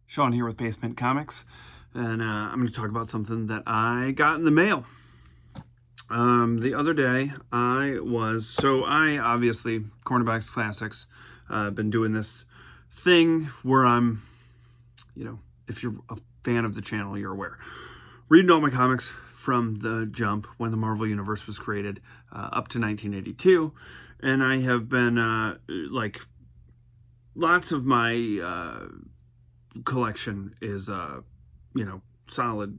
Sean here with BaseMint Comics, and I'm going to talk about something that I got in the mail. The other day, I obviously, Cornerbacks Classics, been doing this thing where I'm, if you're a fan of the channel, you're aware. Reading all my comics from the jump when the Marvel Universe was created up to 1982, and I have been, lots of my collection is solid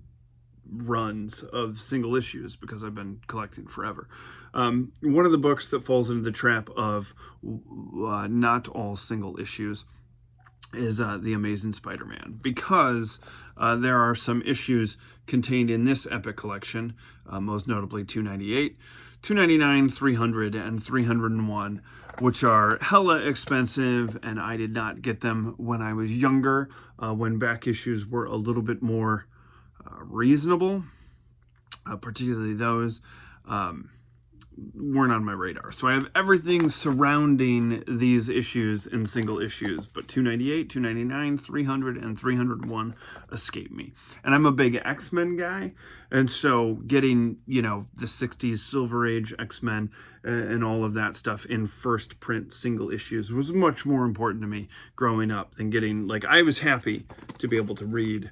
runs of single issues because I've been collecting forever. One of the books that falls into the trap of not all single issues is The Amazing Spider-Man, because there are some issues contained in this epic collection, most notably 298, 299, 300, and 301, which are hella expensive, and I did not get them when I was younger, when back issues were a little bit more reasonable. Particularly those weren't on my radar. So I have everything surrounding these issues in single issues, but 298, 299, 300, and 301 escape me. And I'm a big X-Men guy, and so getting, the 60s Silver Age X-Men and all of that stuff in first print single issues was much more important to me growing up than getting, I was happy to be able to read,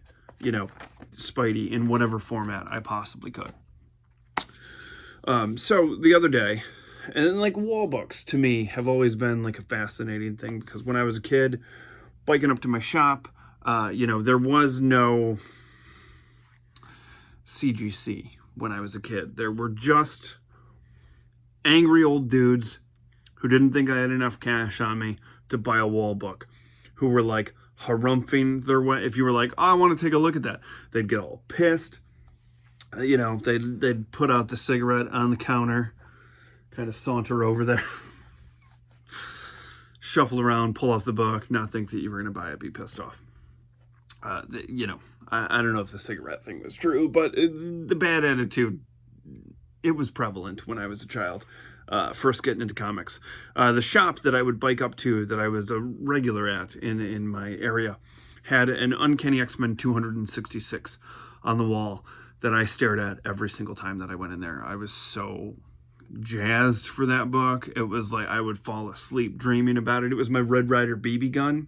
Spidey in whatever format I possibly could. So the other day, and wall books to me have always been a fascinating thing, because when I was a kid, biking up to my shop, there was no CGC when I was a kid. There were just angry old dudes who didn't think I had enough cash on me to buy a wall book, who were harumphing their way. If you were oh, I want to take a look at that, they'd get all pissed. They'd put out the cigarette on the counter, kind of saunter over there, shuffle around, pull off the book, not think that you were going to buy it, be pissed off. I don't know if the cigarette thing was true, but the bad attitude, it was prevalent when I was a child, first getting into comics. The shop that I would bike up to, that I was a regular at in my area, had an Uncanny X-Men 266 on the wall that I stared at every single time that I went in there. I was so jazzed for that book. It was I would fall asleep dreaming about it. It was my Red Ryder BB gun,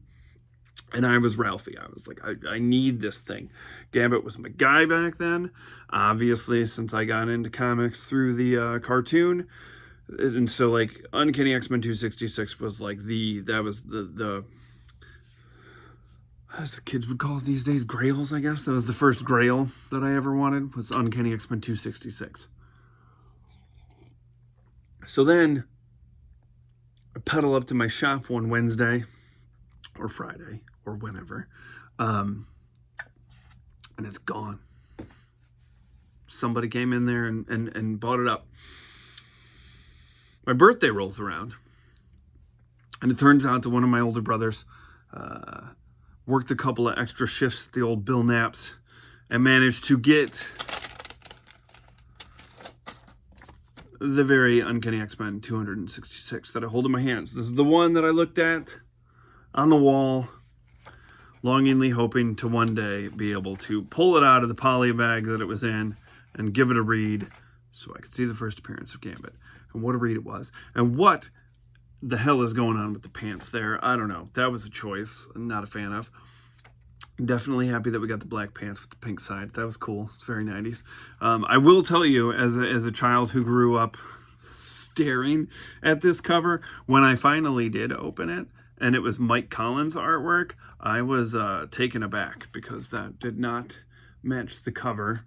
and I was Ralphie. I was I need this thing. Gambit was my guy back then, obviously, since I got into comics through the cartoon. And so Uncanny X-Men 266 was the as the kids would call it these days, grails, I guess. That was the first grail that I ever wanted, was Uncanny X-Men 266. So then I pedal up to my shop one Wednesday or Friday or whenever, and it's gone. Somebody came in there and bought it up. My birthday rolls around, and it turns out that one of my older brothers worked a couple of extra shifts at the old Bill Knapp's and managed to get the very Uncanny X-Men 266 that I hold in my hands. This is the one that I looked at on the wall, longingly hoping to one day be able to pull it out of the poly bag that it was in and give it a read so I could see the first appearance of Gambit. And what a read it was. And what the hell is going on with the pants there? I don't know. That was a choice I'm not a fan of. Definitely happy that we got the black pants with the pink sides. That was cool. It's very 90s. I will tell you, as a child who grew up staring at this cover, when I finally did open it, and it was Mike Collins' artwork, I was taken aback, because that did not match the cover.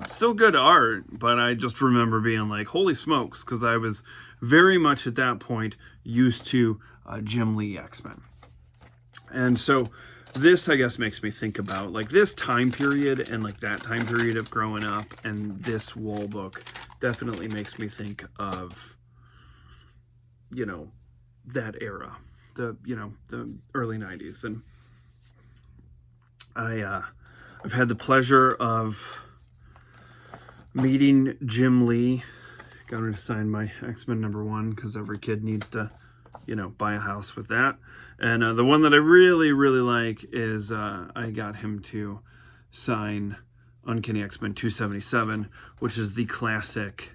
Still good art, but I just remember being holy smokes, because I was very much at that point used to Jim Lee X-Men. And so this, I guess, makes me think about this time period and that time period of growing up, and this wall book definitely makes me think of, that era, the early 90s. And I've had the pleasure of meeting Jim Lee. Got him to sign my X-Men #1, because every kid needs to you know, buy a house with that. And the one that I really, really like is I got him to sign Uncanny X-Men 277, which is the classic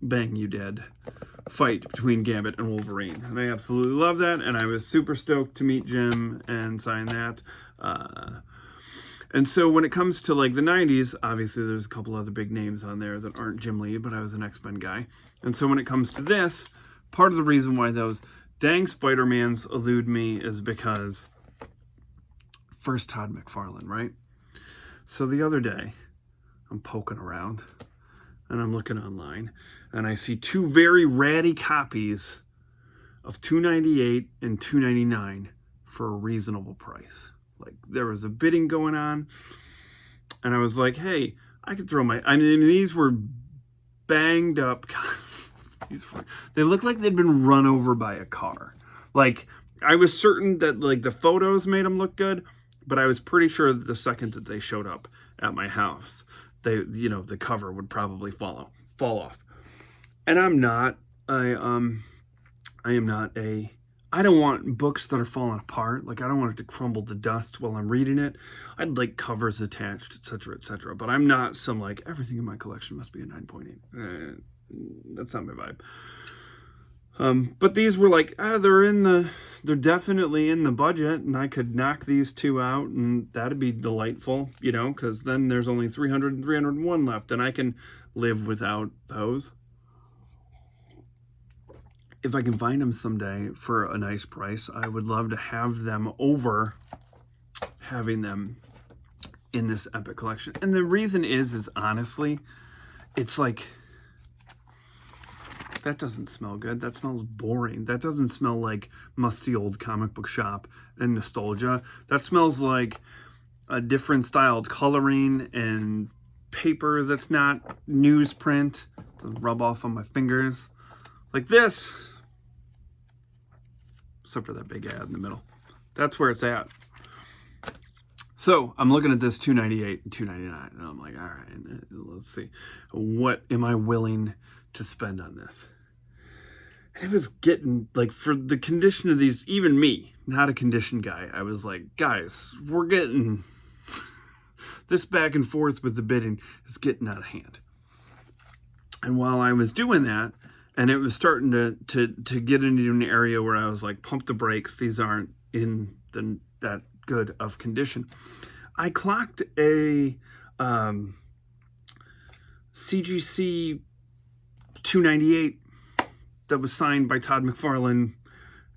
bang you dead fight between Gambit and Wolverine. And I absolutely love that, and I was super stoked to meet Jim and sign that. And so when it comes to like the 90s, obviously there's a couple other big names on there that aren't Jim Lee, but I was an X-Men guy. And so when it comes to this, part of the reason why those dang Spider-Mans elude me is because first Todd McFarlane, right? So the other day, I'm poking around and I'm looking online and I see two very ratty copies of $298 and $299 for a reasonable price. Like there was a bidding going on and I was like, hey, I could throw I mean, these were banged up. They looked like they'd been run over by a car. Like I was certain that like the photos made them look good, but I was pretty sure that the second that they showed up at my house, you know, the cover would probably fall off. And I don't want books that are falling apart. Like I don't want it to crumble to dust while I'm reading it. I'd like covers attached, etc., etc. But I'm not some like everything in my collection must be a 9.8. That's not my vibe. But these were like, they're definitely in the budget, and I could knock these two out, and that'd be delightful, you know, because then there's only 300 and 301 left, and I can live without those. If I can find them someday for a nice price, I would love to have them over having them in this epic collection. And the reason is honestly, it's like, that doesn't smell good. That smells boring. That doesn't smell like musty old comic book shop and nostalgia. That smells like a different styled coloring and paper that's not newsprint. Doesn't rub off on my fingers. Like this. Except for that big ad in the middle. That's where it's at. So I'm looking at this $298 and $299, and I'm like, all right, let's see. What am I willing to spend on this? And it was getting, like, for the condition of these, even me, not a conditioned guy, I was like, guys, we're getting, this back and forth with the bidding is getting out of hand. And while I was doing that, and it was starting to get into an area where I was like, pump the brakes, these aren't in that good of condition, I clocked a CGC 298 that was signed by Todd McFarlane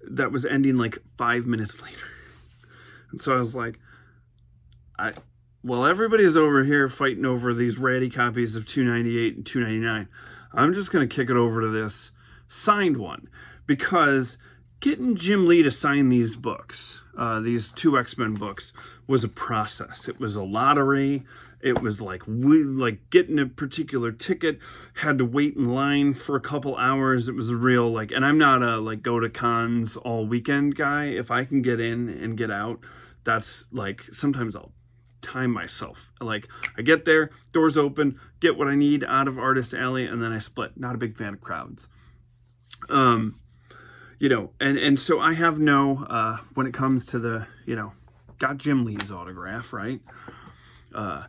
that was ending like 5 minutes later. And so I was like, well, everybody's over here fighting over these ratty copies of 298 and 299. I'm just going to kick it over to this signed one, because getting Jim Lee to sign these books, these two X-Men books, was a process. It was a lottery. It was like getting a particular ticket, had to wait in line for a couple hours. It was a real like, and I'm not a like go to cons all weekend guy. If I can get in and get out, that's like, sometimes I'll time myself. Like I get there, doors open, get what I need out of Artist Alley, and then I split. Not a big fan of crowds. You know, and so I have no, when it comes to the, you know, got Jim Lee's autograph, right? I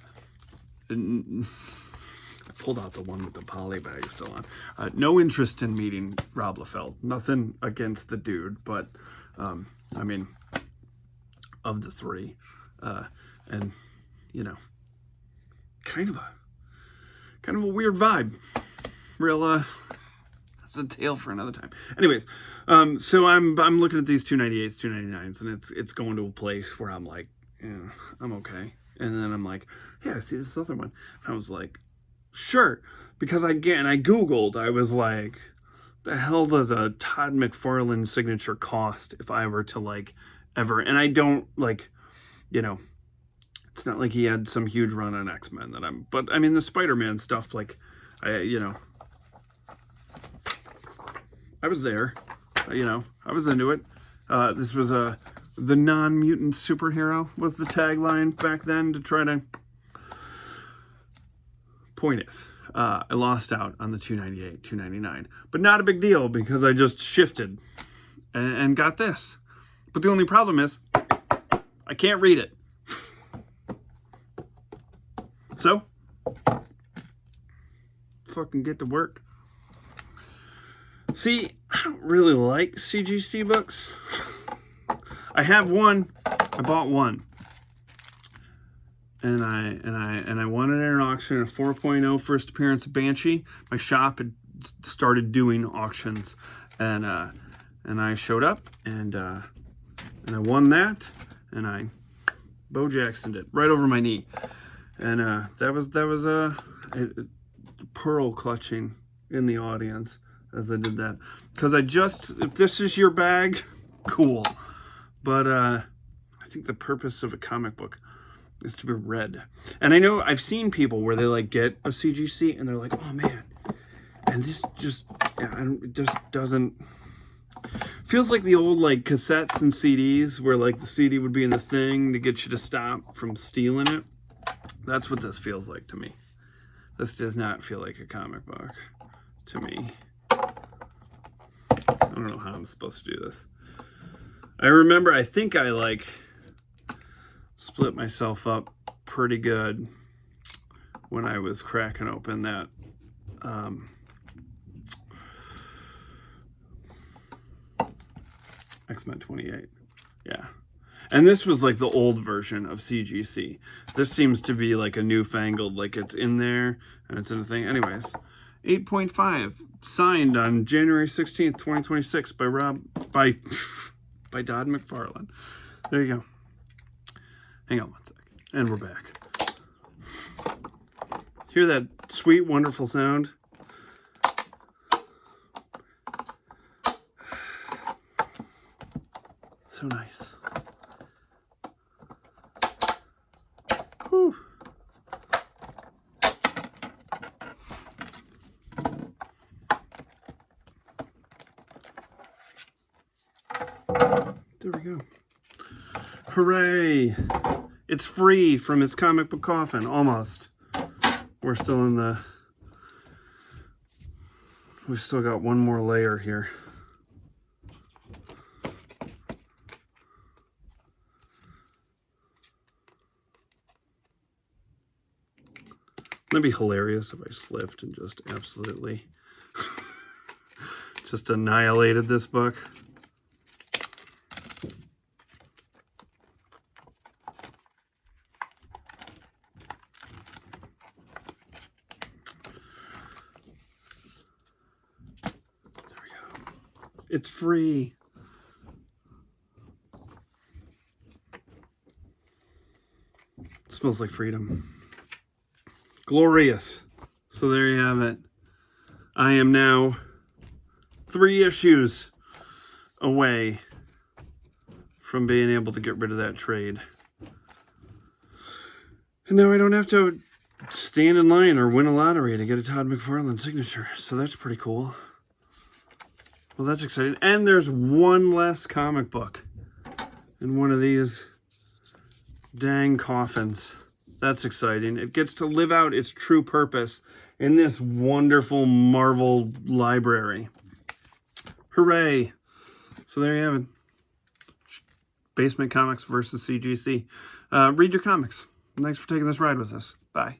pulled out the one with the poly bag still on. No interest in meeting Rob Liefeld. Nothing against the dude, but, I mean, of the three, and, you know, kind of a weird vibe. Real, that's a tale for another time. Anyways, so I'm looking at these 298s, 299s, and it's going to a place where I'm like, yeah, I'm okay. And then I'm like, yeah, I see this other one. And I was like, sure. Because I Googled, I was like, the hell does a Todd McFarlane signature cost if I were to like ever, and I don't like, you know, it's not like he had some huge run on X-Men but I mean the Spider-Man stuff, like, you know, I was there, you know, I was into it. This was the non-mutant superhero was the tagline back then to try to, point is, I lost out on the $2.98, $2.99. But not a big deal because I just shifted and got this. But the only problem is I can't read it. So, fucking get to work. See, I don't really like CGC books. I have one. I bought one. And I won it at an auction, a 4.0 first appearance of Banshee. My shop had started doing auctions, and I showed up and I won that, and I Bo Jackson'd it right over my knee, and that was a pearl clutching in the audience as I did that, because if this is your bag, cool, but I think the purpose of a comic book is to be read. And I know I've seen people where they like get a CGC and they're like, oh man, and this just, it just doesn't, feels like the old like cassettes and CDs where like the CD would be in the thing to get you to stop from stealing it. That's what this feels like to me. This does not feel like a comic book to me. I don't know how I'm supposed to do this. I remember, I think I like split myself up pretty good when I was cracking open that X-Men 28. Yeah. And this was like the old version of CGC. This seems to be like a newfangled, like it's in there and it's in a thing. Anyways, 8.5, signed on January 16th, 2026 by Todd McFarlane. There you go. Hang on one sec. And we're back. Hear that sweet, wonderful sound? So nice. Whew. There we go. Hooray! It's free from its comic book coffin, almost. We're still in the... We've still got one more layer here. That'd be hilarious if I slipped and just absolutely just annihilated this book. It's free. It smells like freedom. Glorious. So there you have it. I am now 3 issues away from being able to get rid of that trade. And now I don't have to stand in line or win a lottery to get a Todd McFarlane signature. So that's pretty cool. Well, that's exciting. And there's one less comic book in one of these dang coffins. That's exciting. It gets to live out its true purpose in this wonderful Marvel library. Hooray. So there you have it. BaseMint Comics versus CGC. Read your comics. Thanks for taking this ride with us. Bye.